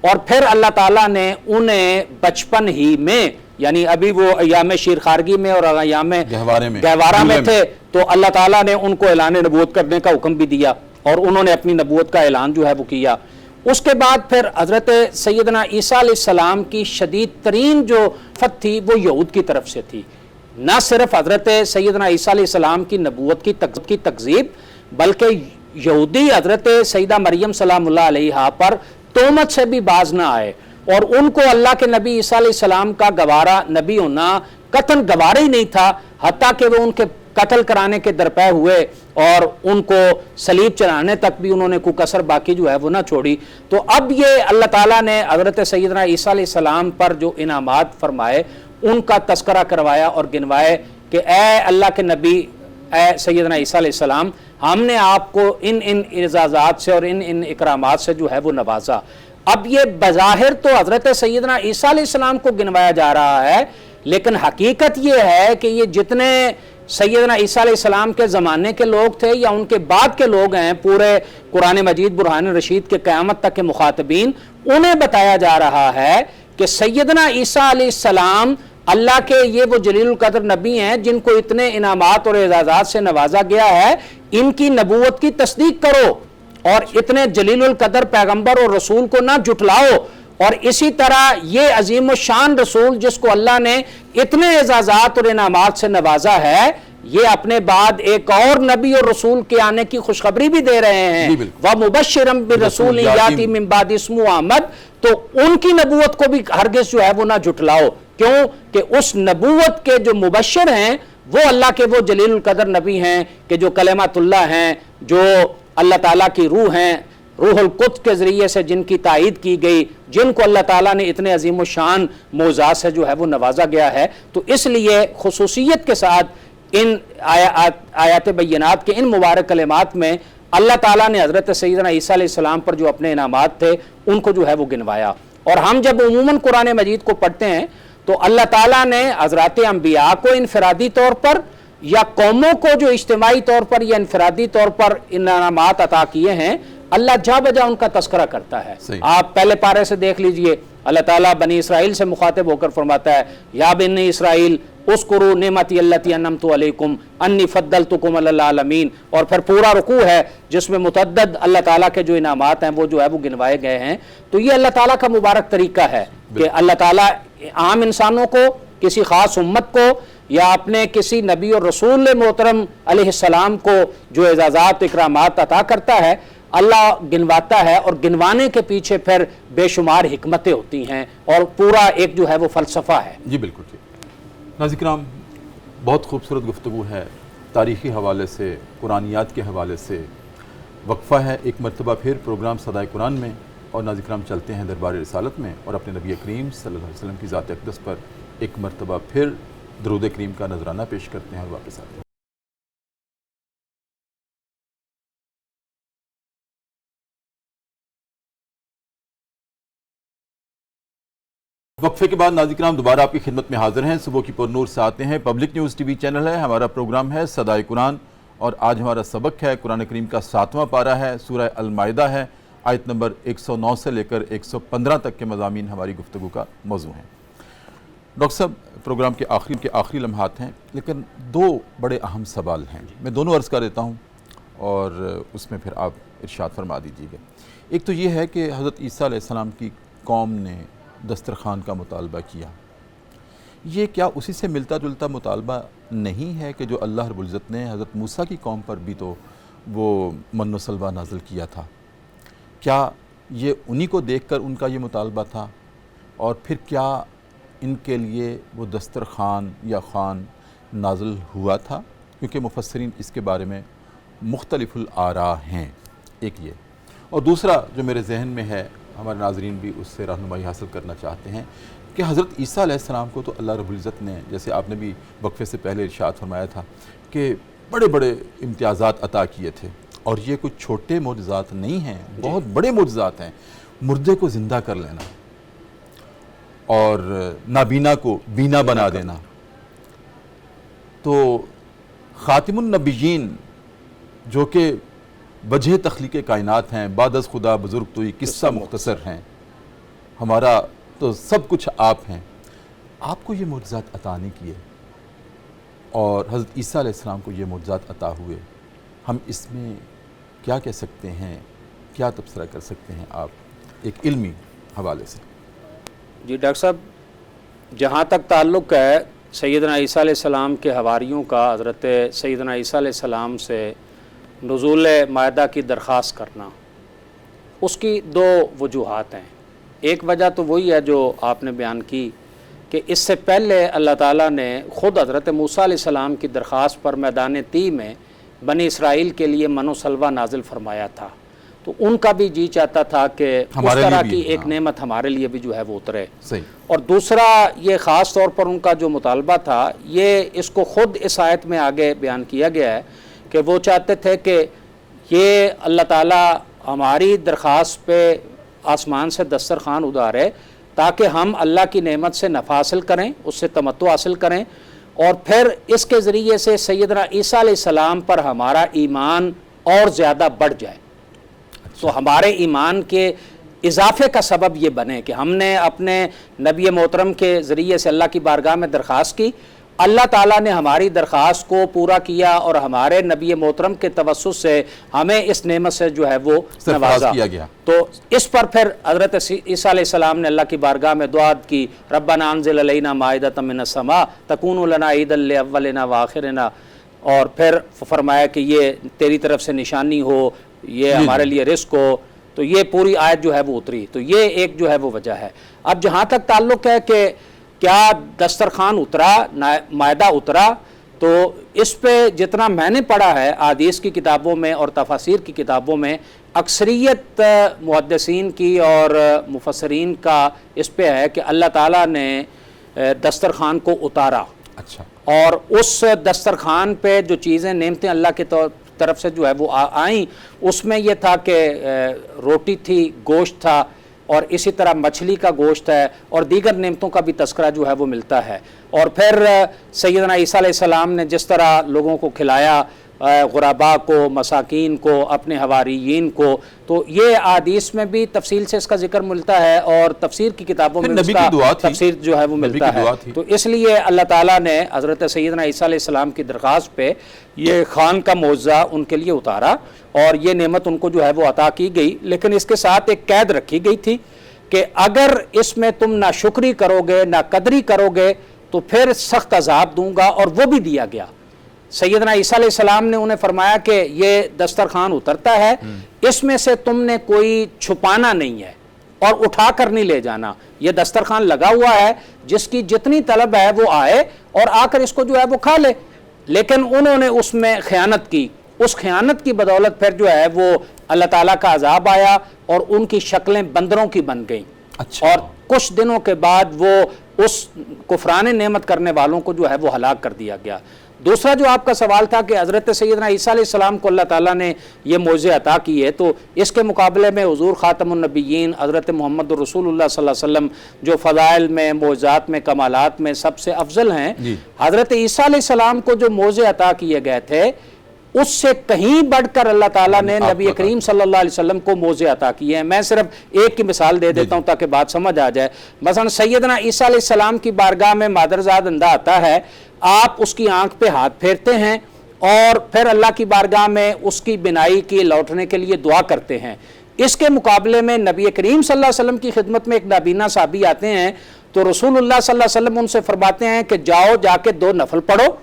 اور پھر اللہ تعالیٰ نے انہیں بچپن ہی میں یعنی ابھی وہ ایام شیر خارگی میں اور ایام گہوارہ میں تھے تو اللہ تعالیٰ نے ان کو اعلان نبوت کرنے کا حکم بھی دیا اور انہوں نے اپنی نبوت کا اعلان جو ہے وہ کیا۔ اس کے بعد پھر حضرت سیدنا عیسیٰ علیہ السلام کی شدید ترین جو فت تھی وہ یہود کی طرف سے تھی، نہ صرف حضرت سیدنا عیسیٰ علیہ السلام کی نبوت کی تکذیب بلکہ یہودی حضرت سیدہ مریم سلام اللہ علیہا پر تہمت سے بھی باز نہ آئے، اور ان کو اللہ کے نبی عیسیٰ علیہ السلام کا گوارا نبی ہونا قطعاً گوارا ہی نہیں تھا، حتیٰ کہ وہ ان کے قتل کرانے کے درپے ہوئے اور ان کو صلیب چڑھانے تک بھی انہوں نے کوئی کسر باقی جو ہے وہ نہ چھوڑی۔ تو اب یہ اللہ تعالیٰ نے حضرت سیدنا عیسیٰ علیہ السلام پر جو انعامات فرمائے ان کا تذکرہ کروایا اور گنوائے کہ اے اللہ کے نبی، اے سیدنا عیسیٰ علیہ السلام، ہم نے آپ کو ان اعزازات سے اور ان اکرامات سے جو ہے وہ نوازا۔ اب یہ بظاہر تو حضرت سیدنا عیسیٰ علیہ السلام کو گنوایا جا رہا ہے، لیکن حقیقت یہ ہے کہ یہ جتنے سیدنا عیسیٰ علیہ السلام کے زمانے کے لوگ تھے یا ان کے بعد کے لوگ ہیں، پورے قرآن مجید برہان رشید کے قیامت تک کے مخاطبین، انہیں بتایا جا رہا ہے کہ سیدنا عیسیٰ علیہ السلام اللہ کے یہ وہ جلیل القدر نبی ہیں جن کو اتنے انعامات اور اعزازات سے نوازا گیا ہے، ان کی نبوت کی تصدیق کرو اور اتنے جلیل القدر پیغمبر اور رسول کو نہ جھٹلاؤ، اور اسی طرح یہ عظیم الشان رسول جس کو اللہ نے اتنے اعزازات اور انعامات سے نوازا ہے، یہ اپنے بعد ایک اور نبی اور رسول کے آنے کی خوشخبری بھی دے رہے ہیں، وَمُبَشِّرًا بِرَسُولٍ يَأْتِي مِن بَعْدِهِ اسْمُهُ احمد۔ تو ان کی نبوت کو بھی ہرگز جو ہے وہ نہ جھٹلاؤ، کیوں کہ اس نبوت کے جو مبشر ہیں وہ اللہ کے وہ جلیل القدر نبی ہیں کہ جو کلمات اللہ ہیں، جو اللہ تعالیٰ کی روح ہیں، روح القدس کے ذریعے سے جن کی تائید کی گئی، جن کو اللہ تعالیٰ نے اتنے عظیم الشان معجزات سے جو ہے وہ نوازا گیا ہے۔ تو اس لیے خصوصیت کے ساتھ ان آیات بینات کے ان مبارک کلمات میں اللہ تعالیٰ نے حضرت سیدنا عیسیٰ علیہ السلام پر جو اپنے انعامات تھے ان کو جو ہے وہ گنوایا۔ اور ہم جب عموماً قرآن مجید کو پڑھتے ہیں تو اللہ تعالیٰ نے حضرات انبیاء کو انفرادی طور پر یا قوموں کو جو اجتماعی طور پر یا انفرادی طور پر انعامات عطا کیے ہیں، اللہ جا بجا ان کا تذکرہ کرتا ہے۔ آپ پہلے پارے سے دیکھ لیجئے، اللہ تعالیٰ بنی اسرائیل سے مخاطب ہو کر فرماتا ہے یا بنی اسرائیل اذکروا نعمتی التی انعمت علیکم انی فضلتکم علی العالمین، اور پھر پورا رکوع ہے جس میں متعدد اللہ تعالیٰ کے جو انعامات ہیں وہ جو ہے وہ گنوائے گئے ہیں۔ تو یہ اللہ تعالیٰ کا مبارک طریقہ ہے کہ اللہ تعالیٰ عام انسانوں کو، کسی خاص امت کو یا اپنے کسی نبی اور رسول محترم علیہ السلام کو جو اعزازات اکرامات عطا کرتا ہے، اللہ گنواتا ہے، اور گنوانے کے پیچھے پھر بے شمار حکمتیں ہوتی ہیں اور پورا ایک جو ہے وہ فلسفہ ہے۔ جی بالکل ٹھیک۔ ناظرین کرام، بہت خوبصورت گفتگو ہے تاریخی حوالے سے، قرآنیات کے حوالے سے، وقفہ ہے، ایک مرتبہ پھر پروگرام صدائے قرآن میں، اور ناظرین کرام چلتے ہیں دربار رسالت میں اور اپنے نبی کریم صلی اللہ علیہ وسلم کی ذات اقدس پر ایک مرتبہ پھر درود کریم کا نذرانہ پیش کرتے ہیں اور واپس آتے ہیں۔ وقفے کے بعد ناظرین کرام دوبارہ آپ کی خدمت میں حاضر ہیں۔ صبح کی پر نور سے آتے ہیں، public news T V channel ہے، ہمارا پروگرام ہے صدائے قرآن، اور آج ہمارا سبق ہے قرآن کریم کا 7واں پارہ ہے، سورہ المائدہ ہے، آیت نمبر 109 سے لے کر 115 تک کے مضامین ہماری گفتگو کا موضوع ہیں۔ ڈاکٹر صاحب، پروگرام کے آخری لمحات ہیں، لیکن دو بڑے اہم سوال ہیں، میں دونوں عرض کر دیتا ہوں اور اس میں پھر آپ ارشاد فرما دیجیے گا۔ ایک تو یہ ہے کہ حضرت عیسیٰ علیہ السلام کی قوم نے دسترخوان کا مطالبہ کیا، یہ کیا اسی سے ملتا جلتا مطالبہ نہیں ہے کہ جو اللہ رب العزت نے حضرت موسیٰ کی قوم پر بھی تو وہ من و سلوہ نازل کیا تھا؟ کیا یہ انہی کو دیکھ کر ان کا یہ مطالبہ تھا؟ اور پھر کیا ان کے لیے وہ دسترخوان یا خوان نازل ہوا تھا؟ کیونکہ مفسرین اس کے بارے میں مختلف الآراء ہیں، ایک یہ۔ اور دوسرا جو میرے ذہن میں ہے، ہمارے ناظرین بھی اس سے رہنمائی حاصل کرنا چاہتے ہیں، کہ حضرت عیسیٰ علیہ السلام کو تو اللہ رب العزت نے، جیسے آپ نے بھی وقفے سے پہلے ارشاد فرمایا تھا، کہ بڑے بڑے امتیازات عطا کیے تھے، اور یہ کچھ چھوٹے معجزات نہیں ہیں، بہت بڑے معجزات ہیں۔ مردے کو زندہ کر لینا اور نابینا کو بینا بنا دینا۔ تو خاتم النبیین جو کہ وجہ تخلیق کائنات ہیں، بعد از خدا بزرگ توئی قصہ مختصر ہیں، ہمارا تو سب کچھ آپ ہیں، آپ کو یہ معجزات عطا نہیں کیے، اور حضرت عیسیٰ علیہ السلام کو یہ معجزات عطا ہوئے۔ ہم اس میں کیا کہہ سکتے ہیں، کیا تبصرہ کر سکتے ہیں آپ ایک علمی حوالے سے؟ جی ڈاکٹر صاحب، جہاں تک تعلق ہے سیدنا عیسیٰ علیہ السلام کے حواریوں کا حضرت سیدنا عیسیٰ علیہ السلام سے نزول مائدہ کی درخواست کرنا، اس کی دو وجوہات ہیں۔ ایک وجہ تو وہی ہے جو آپ نے بیان کی کہ اس سے پہلے اللہ تعالیٰ نے خود حضرت موسیٰ علیہ السلام کی درخواست پر میدان طی میں بنی اسرائیل کے لیے من و سلوہ نازل فرمایا تھا، تو ان کا بھی جی چاہتا تھا کہ اس طرح کی ایک نعمت ہمارے لیے بھی جو ہے وہ اترے۔ اور دوسرا یہ خاص طور پر ان کا جو مطالبہ تھا، یہ اس کو خود اس آیت میں آگے بیان کیا گیا ہے کہ وہ چاہتے تھے کہ یہ اللہ تعالیٰ ہماری درخواست پہ آسمان سے دسترخوان اتارے تاکہ ہم اللہ کی نعمت سے نفع حاصل کریں، اس سے تمتع حاصل کریں، اور پھر اس کے ذریعے سے سیدنا عیسیٰ علیہ السلام پر ہمارا ایمان اور زیادہ بڑھ جائے۔ تو ہمارے ایمان کے اضافے کا سبب یہ بنے کہ ہم نے اپنے نبی محترم کے ذریعے سے اللہ کی بارگاہ میں درخواست کی، اللہ تعالیٰ نے ہماری درخواست کو پورا کیا اور ہمارے نبی محترم کے توسط سے ہمیں اس نعمت سے جو ہے وہ نوازا گیا۔ تو اس پر پھر حضرت عیسیٰ علیہ السلام نے اللہ کی بارگاہ میں دعا کی، ربنا انزل علینا مائدۃ من السماء تکون لنا عیدا لاولنا وآخرنا، اور پھر فرمایا کہ یہ تیری طرف سے نشانی ہو، یہ ہمارے لیے رزق ہو۔ تو یہ پوری آیت جو ہے وہ اتری، تو یہ ایک جو ہے وہ وجہ ہے۔ اب جہاں تک تعلق ہے کہ کیا دسترخوان اترا، مائدہ اترا، تو اس پہ جتنا میں نے پڑھا ہے احادیث کی کتابوں میں اور تفاسیر کی کتابوں میں، اکثریت محدثین کی اور مفسرین کا اس پہ ہے کہ اللہ تعالیٰ نے دسترخوان کو اتارا، اچھا، اور اس دسترخوان پہ جو چیزیں نعمتیں اللہ کے طرف سے جو ہے وہ آئیں، اس میں یہ تھا کہ روٹی تھی، گوشت تھا، اور اسی طرح مچھلی کا گوشت ہے، اور دیگر نعمتوں کا بھی تذکرہ جو ہے وہ ملتا ہے۔ اور پھر سیدنا عیسیٰ علیہ السلام نے جس طرح لوگوں کو کھلایا، غرباء کو، مساکین کو، اپنے حواریین کو، تو یہ احادیث میں بھی تفصیل سے اس کا ذکر ملتا ہے، اور تفسیر کی کتابوں میں اس کا تفسیر جو ہے وہ ملتا ہے۔ تو اس لیے اللہ تعالیٰ نے حضرت سیدنا عیسیٰ علیہ السلام کی درخواست پہ یہ خوان کا معجزہ ان کے لیے اتارا، اور یہ نعمت ان کو جو ہے وہ عطا کی گئی، لیکن اس کے ساتھ ایک قید رکھی گئی تھی کہ اگر اس میں تم نہ شکری کرو گے، نہ قدری کرو گے، تو پھر سخت عذاب دوں گا، اور وہ بھی دیا گیا۔ سیدنا عیسیٰ علیہ السلام نے انہیں فرمایا کہ یہ دسترخوان اترتا ہے، اس میں سے تم نے کوئی چھپانا نہیں ہے اور اٹھا کر نہیں لے جانا، یہ دسترخوان لگا ہوا ہے، جس کی جتنی طلب ہے وہ آئے اور آ کر اس کو جو ہے وہ کھا لے۔ لیکن انہوں نے اس میں خیانت کی، اس خیانت کی بدولت پھر جو ہے وہ اللہ تعالیٰ کا عذاب آیا اور ان کی شکلیں بندروں کی بن گئیں. اچھا. اور کچھ دنوں کے بعد وہ اس کفران نعمت کرنے والوں کو جو ہے وہ ہلاک کر دیا گیا. دوسرا جو آپ کا سوال تھا کہ حضرت سیدنا عیسیٰ علیہ السلام کو اللہ تعالیٰ نے یہ معجزے عطا کی ہے، تو اس کے مقابلے میں حضور خاتم النبیین حضرت محمد رسول اللہ صلی اللہ علیہ وسلم جو فضائل میں، معجزات میں، کمالات میں سب سے افضل ہیں، حضرت عیسیٰ علیہ السلام کو جو معجزے عطا کیے گئے تھے اس سے کہیں بڑھ کر اللہ تعالیٰ نے نبی کریم صلی اللہ علیہ وسلم کو معجزے عطا کیے ہیں. میں صرف ایک کی مثال دے دیتا ہوں تاکہ بات سمجھ آ جائے. مثلا سیدنا عیسیٰ علیہ السلام کی بارگاہ میں مادرزاد اندھا آتا ہے، آپ اس کی آنکھ پہ ہاتھ پھیرتے ہیں اور پھر اللہ کی بارگاہ میں اس کی بینائی کی لوٹنے کے لیے دعا کرتے ہیں. اس کے مقابلے میں نبی کریم صلی اللہ علیہ وسلم کی خدمت میں ایک نابینا صحابی آتے ہیں تو رسول اللہ صلی اللہ علیہ وسلم ان سے فرماتے ہیں کہ جاؤ جا کے 2 نفل پڑھو،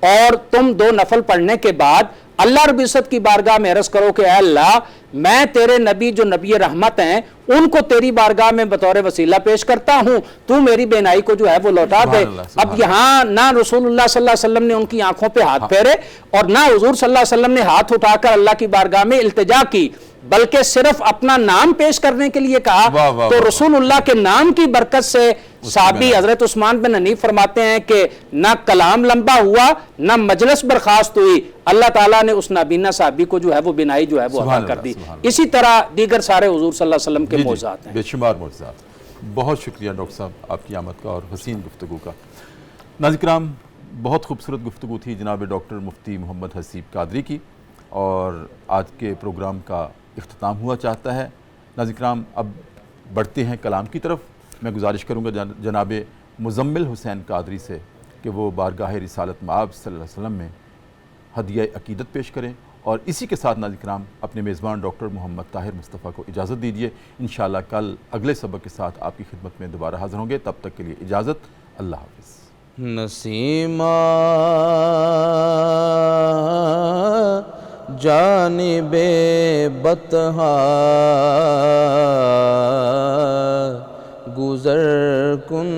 اور تم 2 نفل پڑھنے کے بعد اللہ رب العزت کی بارگاہ میں عرض کرو کہ اے اللہ میں تیرے نبی جو نبی رحمت ہیں ان کو تیری بارگاہ میں بطور وسیلہ پیش کرتا ہوں، تو میری بینائی کو جو ہے وہ لوٹا دے. اب یہاں نہ رسول اللہ صلی اللہ علیہ وسلم نے ان کی آنکھوں پہ ہاتھ پھیرے اور نہ حضور صلی اللہ علیہ وسلم نے ہاتھ اٹھا کر اللہ کی بارگاہ میں التجا کی، بلکہ صرف اپنا نام پیش کرنے کے لیے کہا. تو رسول اللہ کے نام کی برکت سے صحابی حضرت عثمان بن حنیف فرماتے ہیں کہ نہ کلام لمبا ہوا نہ مجلس برخاست ہوئی، اللہ تعالیٰ نے اس نابینا صحابی کو جو ہے وہ بینائی جو ہے وہ عطا کر دی. اسی طرح دیگر سارے حضور صلی اللہ علیہ وسلم کے معجزات ہیں. بے شمار معجزات. بہت شکریہ ڈاکٹر صاحب آپ کی آمد کا اور حسین گفتگو کا. ناظرین کرام، بہت خوبصورت گفتگو تھی جناب ڈاکٹر مفتی محمد حسیب قادری کی، اور آج کے پروگرام کا اختتام ہوا چاہتا ہے. ناظرین کرام، اب بڑھتے ہیں کلام کی طرف. میں گزارش کروں گا جناب مزمل حسین قادری سے کہ وہ بارگاہ رسالت مآب صلی اللہ علیہ وسلم میں ہدیہ عقیدت پیش کریں، اور اسی کے ساتھ ناظرین کرام اپنے میزبان ڈاکٹر محمد طاہر مصطفیٰ کو اجازت دیجیے. انشاءاللہ کل اگلے سبق کے ساتھ آپ کی خدمت میں دوبارہ حاضر ہوں گے. تب تک کے لیے اجازت. اللہ حافظ. نسیمہ جانب بطحا گزر کن،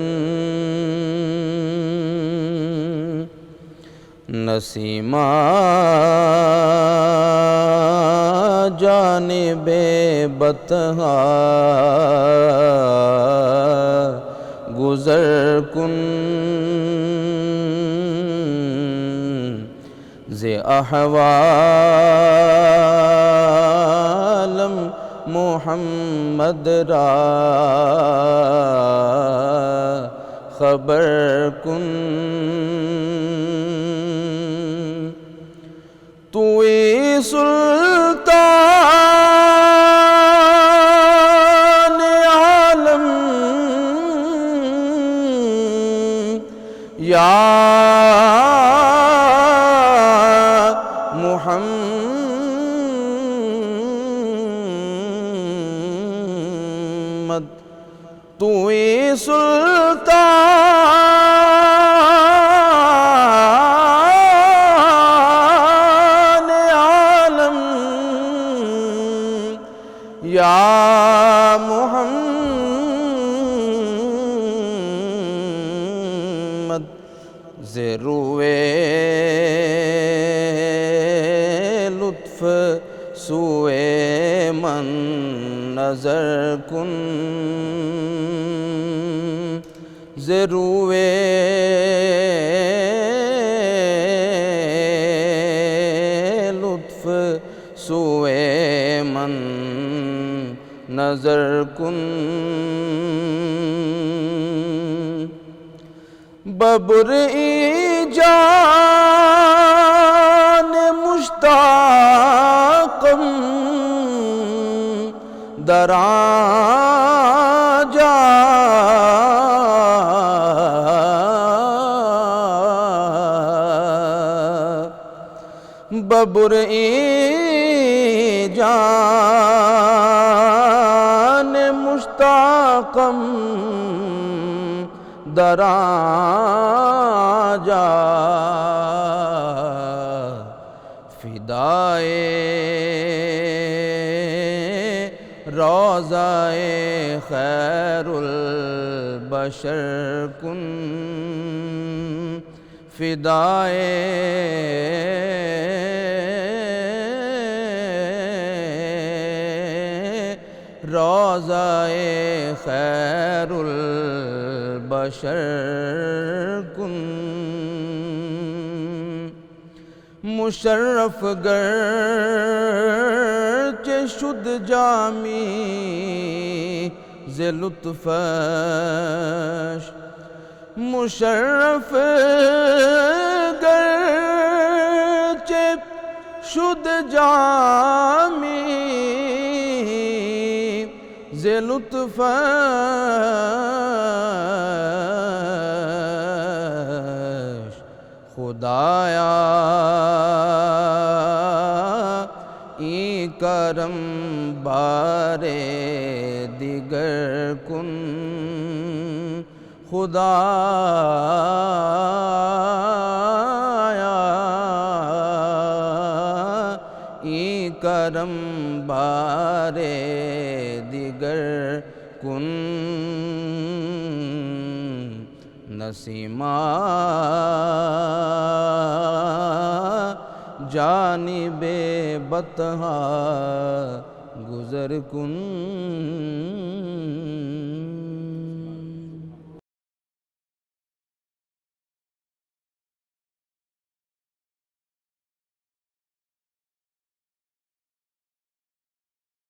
نسیمہ جانب بطحا گزر کن، ز احوالم محمد را خبر کن، توئی سلطان عالم یا محمد، توئی سلطان عالم یا محمد، زروے لطف سوئے من نظر کن، زروے لطف سوئے من نظر کن، ببرئی جان مشتاقم دراں جا، ببرئی جان مشتاقم دراں جا، فدائے روضائے خیر البشر کن، فدائے روضۂ خیر البشر کن مشرف گرچہ شد جامی ز لطفش مشرف گرچہ شد جامی ز لطفش خدایا ای کرم بارے دیگر کن خدایا ای کرم بارے دیگر کن نسیمہ جانب بطحا گزر کن